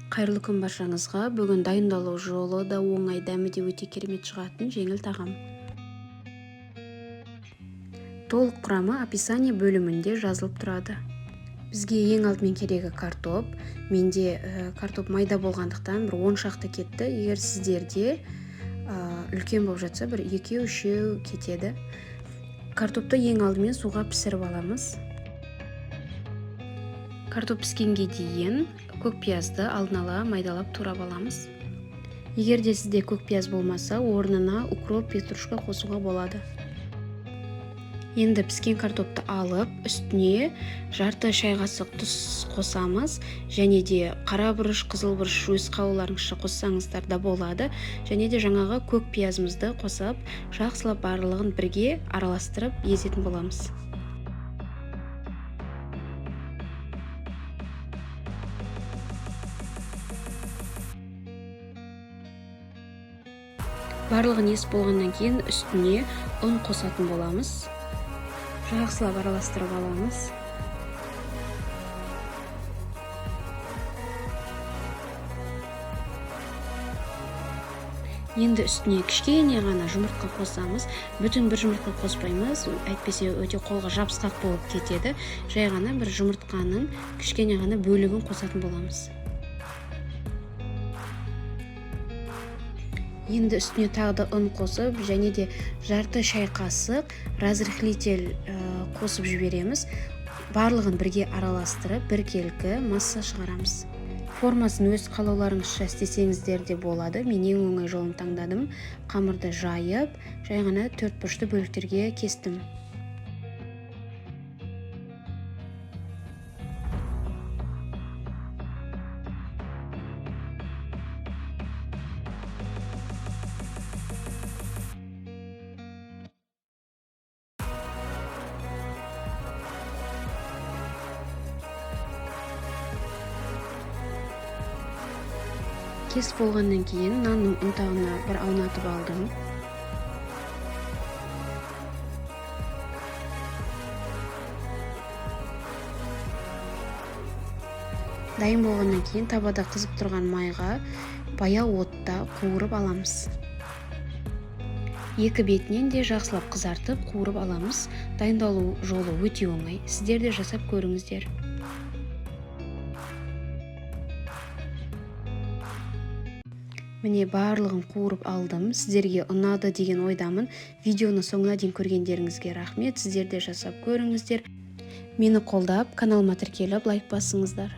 Кайырлы күн баршаңызға. Бүгін дайындалу жолы да оңай, дәмі де өте керемет шығатын жеңіл тағам. Толық құрамы описание бөлімінде жазылып тұрады. Бізге ең алдымен керегі картоп. Менде картоп майда болғандықтан бір 10 шақты кетті. Егер сіздерде үлкен болып жатса, бір 2-3 кетеді. Картопты ең алдымен суға пісіріп аламыз. Картоп піскенге дейін көк пиязды алдын ала майдалап турап аламыз. Егер де сізде көк пияз болмаса, орнына укроп, петрушка қосуға болады. Енді піскен картопты алып, үстіне жарты шай қасық тұз қосамыз, және де қара бұрыш, қызыл бұрыш өз қалауларыңызша қоссаңыздар да болады. Және де жаңағы көк пиязымызды қосып, жақсылап барлығын бірге араластырып езетін боламыз. Барлығын ес болғаннан кейін үстіне ұн қосатын боламыз. Жақсылап араластырып аламыз. Енді үстіне кішкене ғана жұмыртқа қосамыз. Бүтін бір жұмыртқа қоспаймыз, әйтпесе өте қолға жабысқақ болып кетеді. Жай ғана бір жұмыртқаның кішкене ғана бөлігін қосатын боламыз. Енді үстіне тағы да ұн қосып, және де жарты шай қасық разрыхлитель қосып жібереміз. Барлығын бірге араластырып, біркелкі масса шығарамыз. Формасын өз қалауларыңызша істесеңіздер де болады. Мен ең оңай жолын таңдадым. Қамырды жайып, жай ғана 4 бұрышты бөліктерге кестім. Кесіп болғаннан кейін нанның ұнтағына бір аунатып алдым. Дайын болғаннан кейін табада қызып тұрған майға баяу отта қуырып аламыз. Екі бетінен де жақсылап қызартып қуырып аламыз. Дайындалу жолы өте оңай. Сіздер де жасап көріңіздер. Міне барлығын қуырып алдым. Сіздерге ұнады деген ойдамын. Видеоны соңына дейін көргендеріңізге рахмет. Сіздер де жасап көріңіздер. Мені қолдап, каналыма тіркеліп, лайк басыңыздар.